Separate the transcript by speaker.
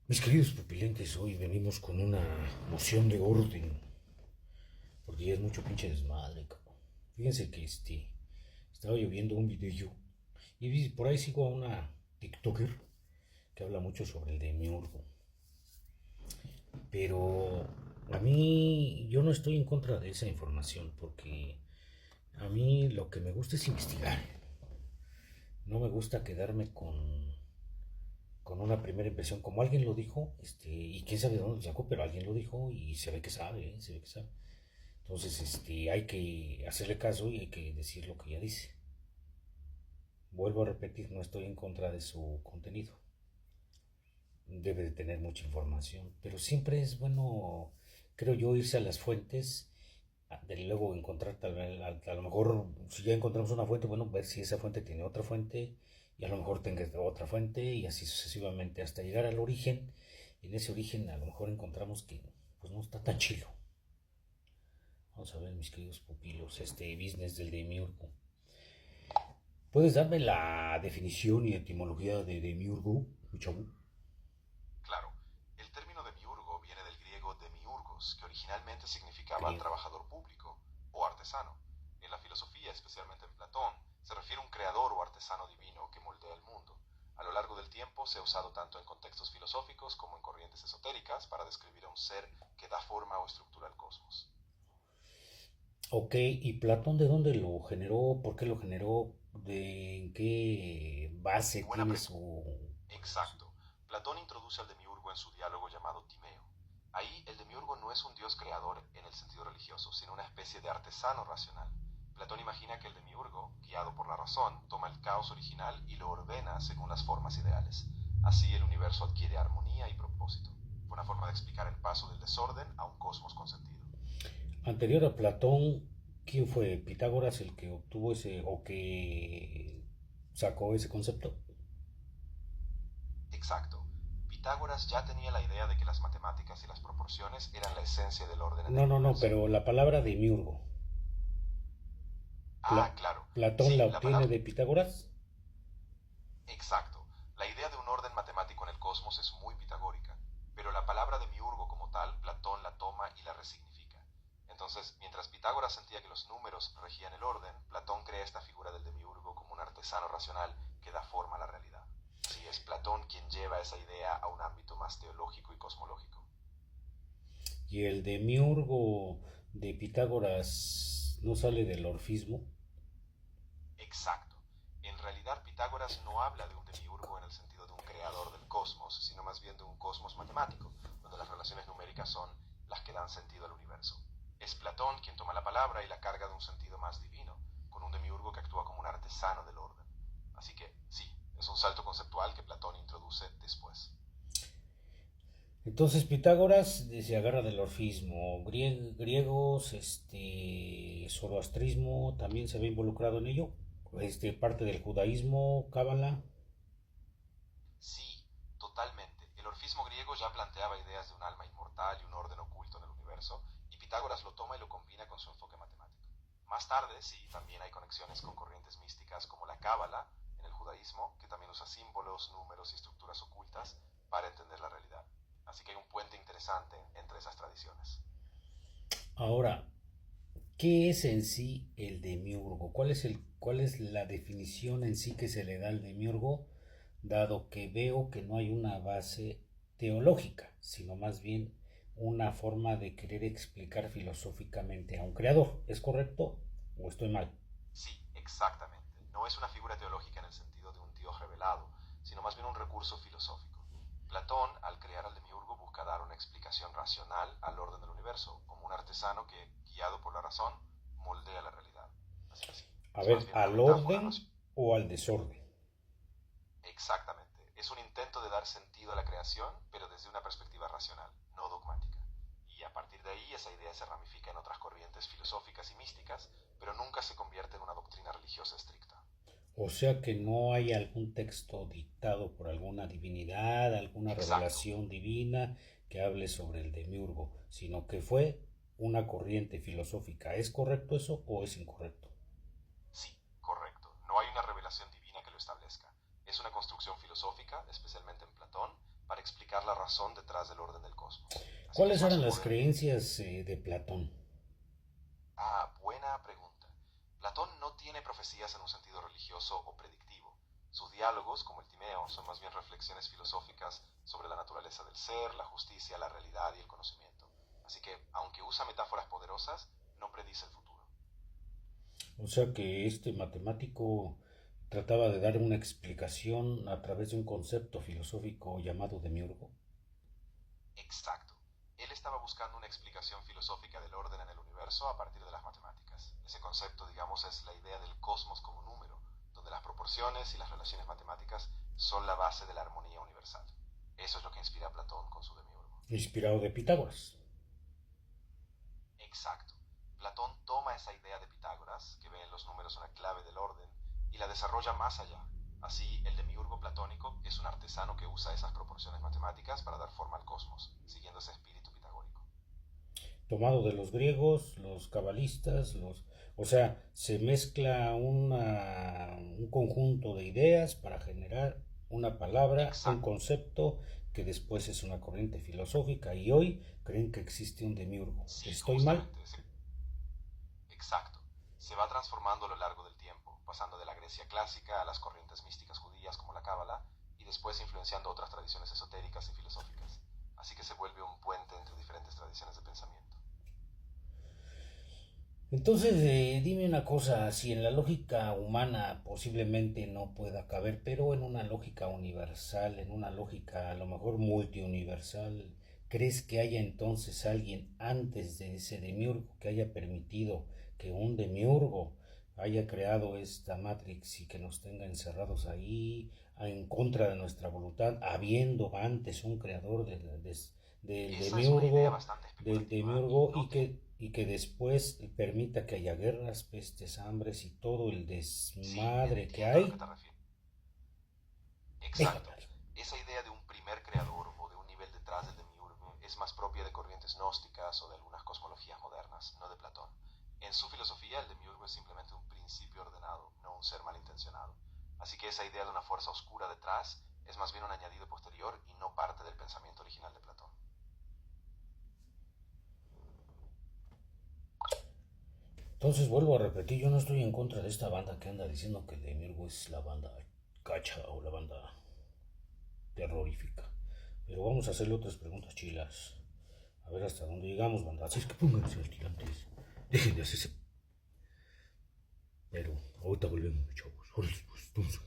Speaker 1: Mis queridos pupilentes, hoy venimos con una moción de orden, porque ya es mucho pinche desmadre, cabrón. Fíjense que estaba yo viendo un video y por ahí sigo a una TikToker que habla mucho sobre el demiurgo, pero a mí yo no estoy en contra de esa información porque a mí lo que me gusta es investigar. No me gusta quedarme con una primera impresión, como alguien lo dijo, y quién sabe de dónde lo sacó, pero alguien lo dijo y se ve que sabe, se ve que sabe. Entonces, hay que hacerle caso y hay que decir lo que ella dice. Vuelvo a repetir, no estoy en contra de su contenido. Debe de tener mucha información, pero siempre es bueno, creo yo, irse a las fuentes, de luego encontrar tal vez, a lo mejor, si ya encontramos una fuente, bueno, ver si esa fuente tiene otra fuente y a lo mejor tenga otra fuente y así sucesivamente hasta llegar al origen. Y en ese origen a lo mejor encontramos que pues no está tan chido. Vamos a ver, mis queridos pupilos, este business del demiurgo. ¿Puedes darme la definición y etimología de demiurgo, mi chavo?
Speaker 2: Claro, el término demiurgo viene del griego demiurgos, que originalmente significaba
Speaker 1: Griego.
Speaker 2: trabajador público o artesano. En la filosofía, especialmente en Platón, se refiere a un creador o artesano divino que moldea el mundo. A lo largo del tiempo se ha usado tanto en contextos filosóficos como en corrientes esotéricas para describir a un ser que da forma o estructura al cosmos.
Speaker 1: Ok, ¿y Platón de dónde lo generó? ¿Por qué lo generó? ¿En qué base
Speaker 2: Buena
Speaker 1: tiene
Speaker 2: pregunta.
Speaker 1: su...
Speaker 2: Exacto. Platón introduce al demiurgo en su diálogo llamado Timeo. Ahí el demiurgo no es un dios creador en el sentido religioso, sino una especie de artesano racional. Platón imagina que el demiurgo, guiado por la razón, toma el caos original y lo ordena según las formas ideales. Así el universo adquiere armonía y propósito. Fue una forma de explicar el paso del desorden a un cosmos con sentido.
Speaker 1: Anterior a Platón, ¿quién fue? ¿Pitágoras el que obtuvo ese o que sacó ese concepto?
Speaker 2: Exacto. Pitágoras ya tenía la idea de que las matemáticas y las proporciones eran la esencia del orden en
Speaker 1: No,
Speaker 2: el
Speaker 1: no, no,
Speaker 2: universo.
Speaker 1: pero la palabra demiurgo.
Speaker 2: Ah, claro.
Speaker 1: ¿Platón la
Speaker 2: Sí, la
Speaker 1: obtiene
Speaker 2: palabra...
Speaker 1: de Pitágoras?
Speaker 2: Exacto. La idea de un orden matemático en el cosmos es muy pitagórica, pero la palabra demiurgo como tal, Platón la toma y la resignifica. Entonces, mientras Pitágoras sentía que los números regían el orden, Platón crea esta figura del demiurgo como un artesano racional que da forma a la realidad. Así es Platón quien lleva esa idea a un ámbito más teológico y cosmológico.
Speaker 1: Y el demiurgo de Pitágoras no sale del orfismo.
Speaker 2: Exacto. En realidad Pitágoras no habla de un demiurgo en el sentido de un creador del cosmos, sino más bien de un cosmos matemático, donde las relaciones numéricas son las que dan sentido al universo. Es Platón quien toma la palabra y la carga de un sentido más divino, con un demiurgo que actúa como un artesano del orden. Así que sí, es un salto conceptual que Platón introduce después.
Speaker 1: Entonces Pitágoras se agarra del orfismo. Griegos, zoroastrismo también se ve involucrado en ello. Parte del judaísmo, cábala.
Speaker 2: Sí, totalmente. El orfismo griego ya planteaba ideas de un alma inmortal y un orden oculto en el universo, y Pitágoras lo toma y lo combina con su enfoque matemático. Más tarde, sí, también hay conexiones con corrientes místicas como la cábala en el judaísmo, que también usa símbolos, números y estructuras ocultas para entender la realidad. Así que hay un puente interesante entre esas tradiciones.
Speaker 1: Ahora, ¿qué es en sí el demiurgo? Cuál es la definición en sí que se le da al demiurgo, dado que veo que no hay una base teológica, sino más bien una forma de querer explicar filosóficamente a un creador? ¿Es correcto o estoy mal?
Speaker 2: Sí, exactamente. No es una figura teológica en el sentido de un dios revelado, sino más bien un recurso filosófico. Platón, al crear al demiurgo, busca dar una explicación racional al orden del universo, como un artesano que, guiado por la razón, moldea la realidad. Así que sí,
Speaker 1: A
Speaker 2: es más
Speaker 1: ver,
Speaker 2: bien una
Speaker 1: ¿al
Speaker 2: metáfora
Speaker 1: orden
Speaker 2: racional.
Speaker 1: o al desorden?
Speaker 2: Exactamente. Es un intento de dar sentido a la creación, pero desde una perspectiva racional, no dogmática. Y a partir de ahí esa idea se ramifica en otras corrientes filosóficas y místicas, pero nunca se convierte en una doctrina religiosa estricta.
Speaker 1: O sea que no hay algún texto dictado por alguna divinidad, alguna
Speaker 2: Exacto.
Speaker 1: revelación divina que hable sobre el demiurgo, sino que fue una corriente filosófica. ¿Es correcto eso o es incorrecto?
Speaker 2: Sí, correcto. No hay una revelación divina que lo establezca. Es una construcción filosófica, especialmente en Platón, para explicar la razón detrás del orden del cosmos. Así que
Speaker 1: ¿Cuáles
Speaker 2: es más
Speaker 1: eran
Speaker 2: un
Speaker 1: las
Speaker 2: orden.
Speaker 1: creencias de Platón?
Speaker 2: Ah, buena pregunta. Platón no tiene profecías en un sentido religioso o predictivo. Sus diálogos, como el Timeo, son más bien reflexiones filosóficas sobre la naturaleza del ser, la justicia, la realidad y el conocimiento. Así que, aunque usa metáforas poderosas, no predice el futuro.
Speaker 1: O sea que este matemático trataba de dar una explicación a través de un concepto filosófico llamado demiurgo.
Speaker 2: Exacto. Él estaba buscando una explicación filosófica del orden en el universo a partir de las matemáticas. Ese concepto, digamos, es la idea del cosmos como número, donde las proporciones y las relaciones matemáticas son la base de la armonía universal. Eso es lo que inspira a Platón con su demiurgo.
Speaker 1: Inspirado de Pitágoras.
Speaker 2: Exacto. Platón toma esa idea de Pitágoras, que ve en los números una clave del orden, y la desarrolla más allá. Así, el demiurgo platónico es un artesano que usa esas proporciones matemáticas para dar forma al cosmos, siguiendo ese espíritu pitagórico.
Speaker 1: Tomado de los griegos, los cabalistas, o sea, se mezcla un conjunto de ideas para generar una palabra, un
Speaker 2: Exacto.
Speaker 1: concepto que después es una corriente filosófica y hoy creen que existe un demiurgo.
Speaker 2: Sí,
Speaker 1: ¿Estoy mal?
Speaker 2: justamente. Exacto. Se va transformando a lo largo del tiempo, pasando de la Grecia clásica a las corrientes místicas judías como la Cábala y después influenciando otras tradiciones esotéricas y filosóficas. Así que se vuelve un puente entre diferentes tradiciones de pensamiento.
Speaker 1: Entonces, dime una cosa, si en la lógica humana posiblemente no pueda caber, pero en una lógica universal, en una lógica a lo mejor multiuniversal, ¿crees que haya entonces alguien antes de ese demiurgo que haya permitido que un demiurgo haya creado esta Matrix y que nos tenga encerrados ahí en contra de nuestra voluntad, habiendo antes un creador del
Speaker 2: Esa es una idea
Speaker 1: demiurgo,
Speaker 2: bastante
Speaker 1: del
Speaker 2: especulativa y
Speaker 1: demiurgo
Speaker 2: no te...
Speaker 1: y que después permita que haya guerras, pestes, hambres y todo el
Speaker 2: Sí,
Speaker 1: desmadre que
Speaker 2: entiendo a lo que
Speaker 1: hay?
Speaker 2: te refieres.
Speaker 1: Déjame
Speaker 2: Exacto.
Speaker 1: hablar.
Speaker 2: Esa idea de un primer creador o de un nivel detrás del demiurgo es más propia de corrientes gnósticas o de algunas cosmologías modernas, no de Platón. En su filosofía, el demiurgo es simplemente un principio ordenado, no un ser malintencionado. Así que esa idea de una fuerza oscura detrás es más bien un añadido posterior y no parte del pensamiento original de Platón.
Speaker 1: Entonces vuelvo a repetir, yo no estoy en contra de esta banda que anda diciendo que el demiurgo es la banda cacha o la banda terrorífica. Pero vamos a hacerle otras preguntas chilas. A ver hasta dónde llegamos, banda. Así es que pónganse al tirantes. Dejen de hacerse. Pero ahorita volvemos, chavos. Ahora pues,